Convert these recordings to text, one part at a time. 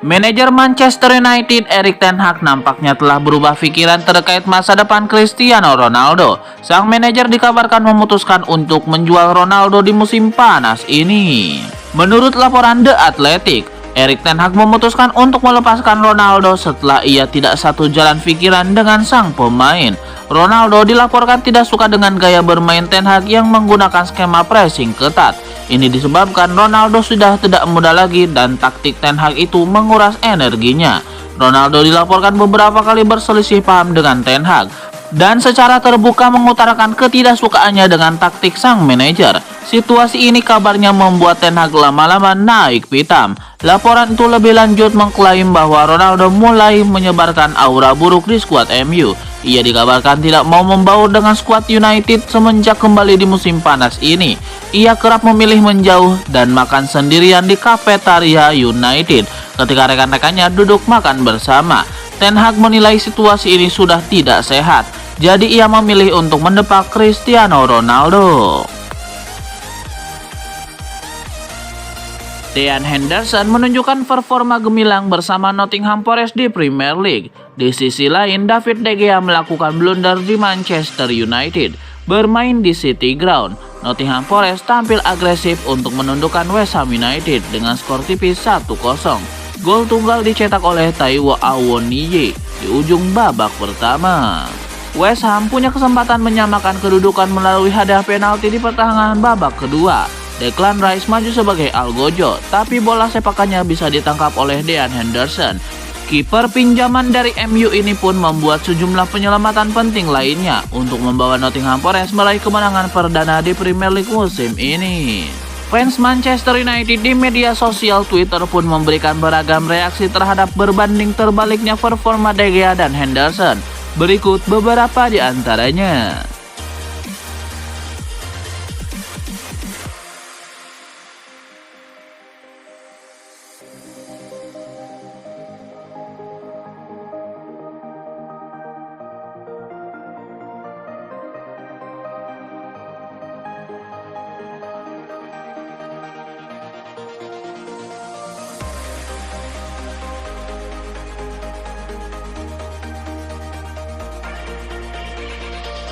Manajer Manchester United Erik ten Hag nampaknya telah berubah pikiran terkait masa depan Cristiano Ronaldo. Sang manajer dikabarkan memutuskan untuk menjual Ronaldo di musim panas ini. Menurut laporan The Athletic, Erik ten Hag memutuskan untuk melepaskan Ronaldo setelah ia tidak satu jalan pikiran dengan sang pemain. Ronaldo dilaporkan tidak suka dengan gaya bermain ten Hag yang menggunakan skema pressing ketat. Ini disebabkan Ronaldo sudah tidak muda lagi dan taktik ten Hag itu menguras energinya. Ronaldo dilaporkan beberapa kali berselisih paham dengan ten Hag dan secara terbuka mengutarakan ketidaksukaannya dengan taktik sang manajer. Situasi ini kabarnya membuat ten Hag lama-lama naik pitam. Laporan itu lebih lanjut mengklaim bahwa Ronaldo mulai menyebarkan aura buruk di skuad MU. Ia dikabarkan tidak mau membaur dengan skuad United semenjak kembali di musim panas ini. Ia kerap memilih menjauh dan makan sendirian di kafetaria United ketika rekan-rekannya duduk makan bersama. Ten Hag menilai situasi ini sudah tidak sehat, jadi ia memilih untuk mendepak Cristiano Ronaldo. Dean Henderson menunjukkan performa gemilang bersama Nottingham Forest di Premier League. Di sisi lain, David De Gea melakukan blunder di Manchester United. Bermain di City Ground, Nottingham Forest tampil agresif untuk menundukkan West Ham United dengan skor tipis 1-0. Gol tunggal dicetak oleh Taiwo Awoniyi di ujung babak pertama. West Ham punya kesempatan menyamakan kedudukan melalui hadiah penalti di pertengahan babak kedua. Declan Rice maju sebagai algojo, tapi bola sepakannya bisa ditangkap oleh Dean Henderson. Kiper pinjaman dari MU ini pun membuat sejumlah penyelamatan penting lainnya untuk membawa Nottingham Forest meraih kemenangan perdana di Premier League musim ini. Fans Manchester United di media sosial Twitter pun memberikan beragam reaksi terhadap berbanding terbaliknya performa De Gea dan Henderson. Berikut beberapa di antaranya.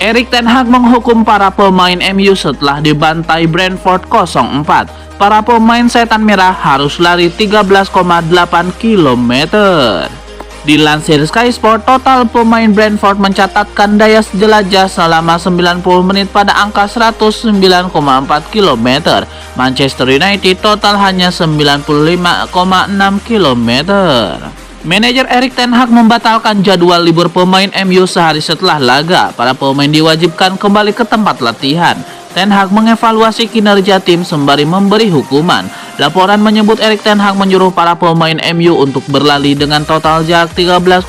Erik ten Hag menghukum para pemain MU setelah dibantai Brentford 0-4. Para pemain setan merah harus lari 13,8 km. Dilansir Sky Sport, total pemain Brentford mencatatkan daya jelajah selama 90 menit pada angka 109,4 km. Manchester United total hanya 95,6 km. Manajer Erik ten Hag membatalkan jadwal libur pemain MU sehari setelah laga. Para pemain diwajibkan kembali ke tempat latihan. Ten Hag mengevaluasi kinerja tim sembari memberi hukuman. Laporan menyebut Erik ten Hag menyuruh para pemain MU untuk berlari dengan total jarak 13,8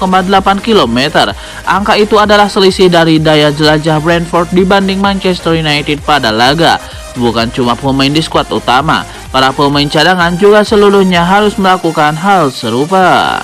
km. Angka itu adalah selisih dari daya jelajah Brentford dibanding Manchester United pada laga. Bukan cuma pemain di skuad utama, para pemain cadangan juga seluruhnya harus melakukan hal serupa.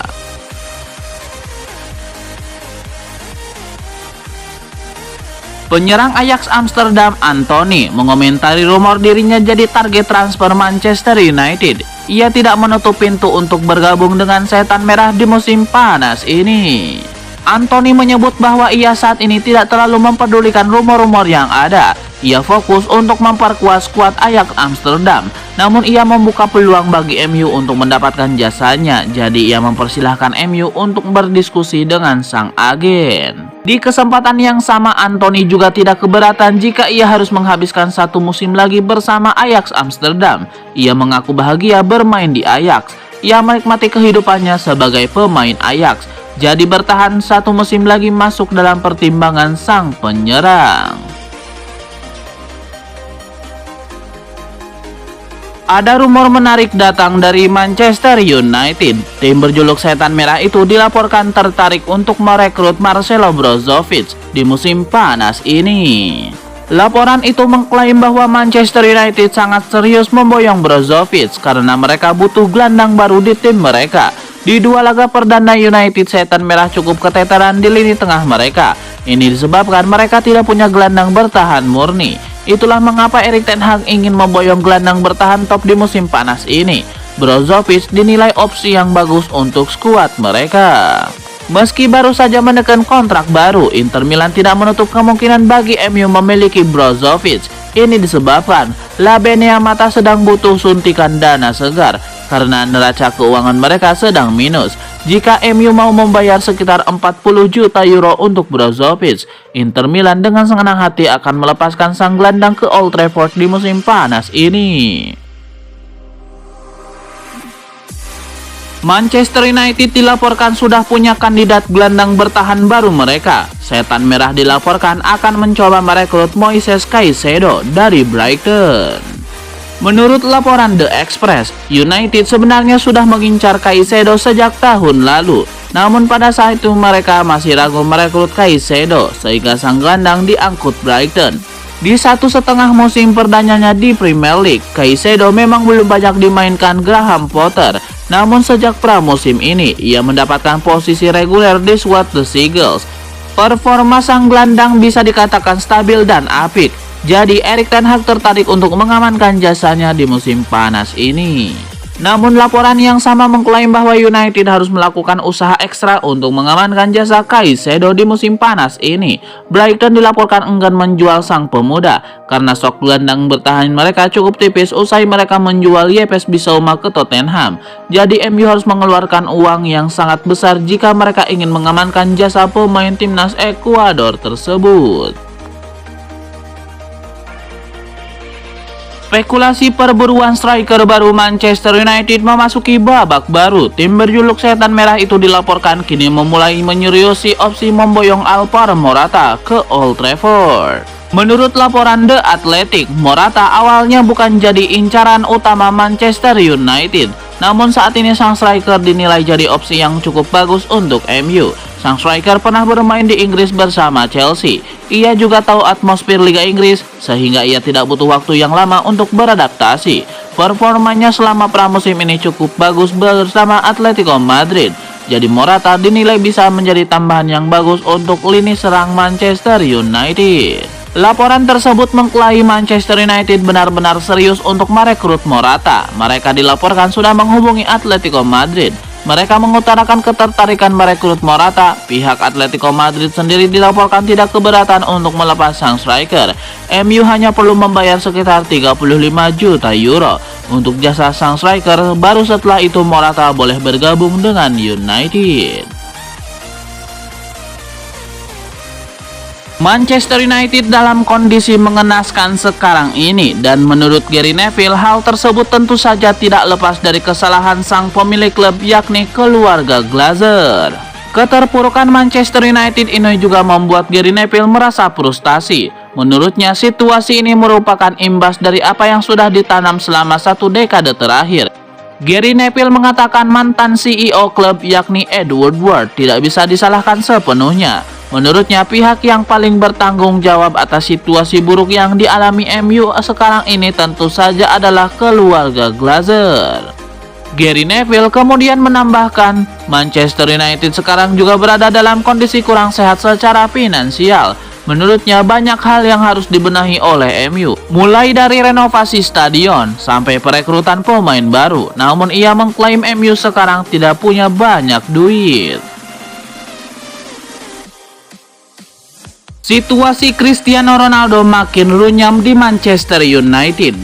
Penyerang Ajax Amsterdam Anthony mengomentari rumor dirinya jadi target transfer Manchester United. Ia tidak menutup pintu untuk bergabung dengan setan merah di musim panas ini. Anthony menyebut bahwa ia saat ini tidak terlalu mempedulikan rumor-rumor yang ada. Ia fokus untuk memperkuat skuad Ajax Amsterdam. Namun ia membuka peluang bagi MU untuk mendapatkan jasanya. Jadi ia mempersilahkan MU untuk berdiskusi dengan sang agen. Di kesempatan yang sama, Anthony juga tidak keberatan jika ia harus menghabiskan satu musim lagi bersama Ajax Amsterdam. Ia mengaku bahagia bermain di Ajax. Ia menikmati kehidupannya sebagai pemain Ajax. Jadi bertahan satu musim lagi masuk dalam pertimbangan sang penyerang. Ada rumor menarik datang dari Manchester United. Tim berjuluk Setan Merah itu dilaporkan tertarik untuk merekrut Marcelo Brozovic di musim panas ini. Laporan itu mengklaim bahwa Manchester United sangat serius memboyong Brozovic karena mereka butuh gelandang baru di tim mereka. Di dua laga perdana United, Setan Merah cukup keteteran di lini tengah mereka. Ini disebabkan mereka tidak punya gelandang bertahan murni. Itulah mengapa Erik ten Hag ingin memboyong gelandang bertahan top di musim panas ini. Brozovic dinilai opsi yang bagus untuk skuad mereka. Meski baru saja menekan kontrak baru, Inter Milan tidak menutup kemungkinan bagi MU memiliki Brozovic. Ini disebabkan La Mata sedang butuh suntikan dana segar karena neraca keuangan mereka sedang minus. Jika MU mau membayar sekitar 40 juta euro untuk Brozovic, Inter Milan dengan senang hati akan melepaskan sang gelandang ke Old Trafford di musim panas ini. Manchester United dilaporkan sudah punya kandidat gelandang bertahan baru mereka. Setan Merah dilaporkan akan mencoba merekrut Moises Caicedo dari Brighton. Menurut laporan The Express, United sebenarnya sudah mengincar Caicedo sejak tahun lalu. Namun pada saat itu mereka masih ragu merekrut Caicedo sehingga sang gelandang diangkut Brighton. Di 1,5 musim perdananya di Premier League, Caicedo memang belum banyak dimainkan Graham Potter. Namun sejak pramusim ini, ia mendapatkan posisi reguler di skuad The Seagulls. Performa sang gelandang bisa dikatakan stabil dan apik. Jadi Erik ten Hag tertarik untuk mengamankan jasanya di musim panas ini. Namun laporan yang sama mengklaim bahwa United harus melakukan usaha ekstra untuk mengamankan jasa Caicedo di musim panas ini. Brighton dilaporkan enggan menjual sang pemuda karena stok gelandang bertahan mereka cukup tipis usai mereka menjual Yepes Bissouma ke Tottenham. Jadi MU harus mengeluarkan uang yang sangat besar jika mereka ingin mengamankan jasa pemain timnas Ekuador tersebut. Spekulasi perburuan striker baru Manchester United memasuki babak baru. Tim berjuluk Setan Merah itu dilaporkan kini memulai menyeriusi opsi memboyong Alvaro Morata ke Old Trafford. Menurut laporan The Athletic, Morata awalnya bukan jadi incaran utama Manchester United. Namun saat ini sang striker dinilai jadi opsi yang cukup bagus untuk MU. Sang striker pernah bermain di Inggris bersama Chelsea. Ia juga tahu atmosfer Liga Inggris, sehingga ia tidak butuh waktu yang lama untuk beradaptasi. Performanya selama pramusim ini cukup bagus bersama Atletico Madrid. Jadi Morata dinilai bisa menjadi tambahan yang bagus untuk lini serang Manchester United. Laporan tersebut mengklaim Manchester United benar-benar serius untuk merekrut Morata. Mereka dilaporkan sudah menghubungi Atletico Madrid. Mereka mengutarakan ketertarikan merekrut Morata. Pihak Atletico Madrid sendiri dilaporkan tidak keberatan untuk melepas sang striker. MU hanya perlu membayar sekitar 35 juta euro untuk jasa sang striker. Baru setelah itu Morata boleh bergabung dengan United. Manchester United dalam kondisi mengenaskan sekarang ini, dan menurut Gary Neville hal tersebut tentu saja tidak lepas dari kesalahan sang pemilik klub yakni keluarga Glazer. Keterpurukan Manchester United ini juga membuat Gary Neville merasa frustasi. Menurutnya situasi ini merupakan imbas dari apa yang sudah ditanam selama 1 dekade terakhir. Gary Neville mengatakan mantan CEO klub yakni Ed Woodward tidak bisa disalahkan sepenuhnya. Menurutnya pihak yang paling bertanggung jawab atas situasi buruk yang dialami MU sekarang ini tentu saja adalah keluarga Glazer. Gary Neville kemudian menambahkan, Manchester United sekarang juga berada dalam kondisi kurang sehat secara finansial. Menurutnya banyak hal yang harus dibenahi oleh MU, mulai dari renovasi stadion sampai perekrutan pemain baru. Namun ia mengklaim MU sekarang tidak punya banyak duit. Situasi Cristiano Ronaldo makin runyam di Manchester United.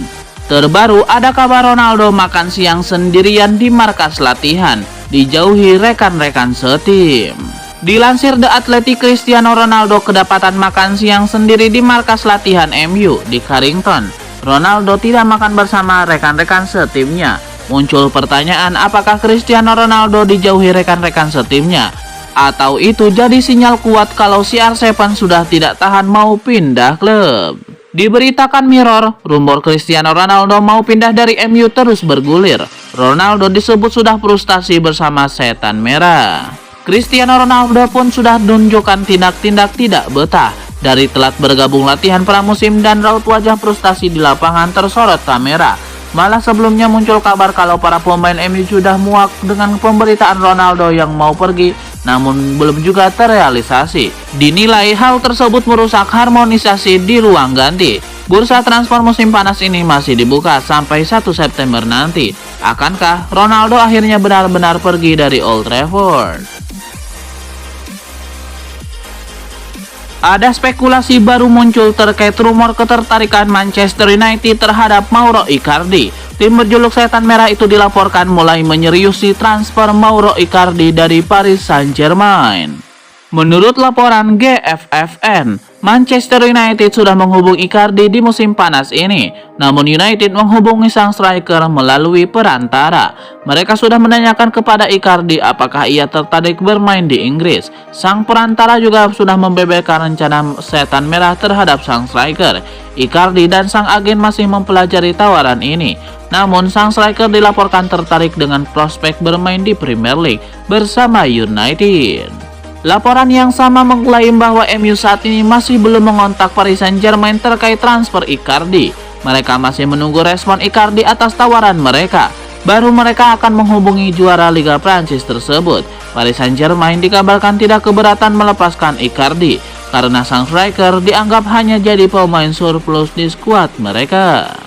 Terbaru ada kabar Ronaldo makan siang sendirian di markas latihan, dijauhi rekan-rekan setim. Dilansir The Athletic, Cristiano Ronaldo kedapatan makan siang sendiri di markas latihan MU di Carrington. Ronaldo tidak makan bersama rekan-rekan setimnya. Muncul pertanyaan apakah Cristiano Ronaldo dijauhi rekan-rekan setimnya? Atau itu jadi sinyal kuat kalau CR7 sudah tidak tahan mau pindah klub. Diberitakan Mirror, rumor Cristiano Ronaldo mau pindah dari MU terus bergulir. Ronaldo disebut sudah frustasi bersama Setan Merah. Cristiano Ronaldo pun sudah menunjukkan tindak-tindak tidak betah. Dari telat bergabung latihan pramusim dan raut wajah frustasi di lapangan tersorot kamera. Malah sebelumnya muncul kabar kalau para pemain MU sudah muak dengan pemberitaan Ronaldo yang mau pergi, namun belum juga terrealisasi. Dinilai hal tersebut merusak harmonisasi di ruang ganti. Bursa transfer musim panas ini masih dibuka sampai 1 September nanti. Akankah Ronaldo akhirnya benar-benar pergi dari Old Trafford? Ada spekulasi baru muncul terkait rumor ketertarikan Manchester United terhadap Mauro Icardi. Tim berjuluk Setan Merah itu dilaporkan mulai menyeriusi transfer Mauro Icardi dari Paris Saint-Germain. Menurut laporan GFFN, Manchester United sudah menghubungi Icardi di musim panas ini. Namun United menghubungi sang striker melalui perantara. Mereka sudah menanyakan kepada Icardi apakah ia tertarik bermain di Inggris. Sang perantara juga sudah membeberkan rencana Setan Merah terhadap sang striker. Icardi dan sang agen masih mempelajari tawaran ini. Namun sang striker dilaporkan tertarik dengan prospek bermain di Premier League bersama United. Laporan yang sama mengklaim bahwa MU saat ini masih belum mengontak Paris Saint-Germain terkait transfer Icardi. Mereka masih menunggu respon Icardi atas tawaran mereka. Baru mereka akan menghubungi juara Liga Prancis tersebut. Paris Saint-Germain dikabarkan tidak keberatan melepaskan Icardi karena sang striker dianggap hanya jadi pemain surplus di skuad mereka.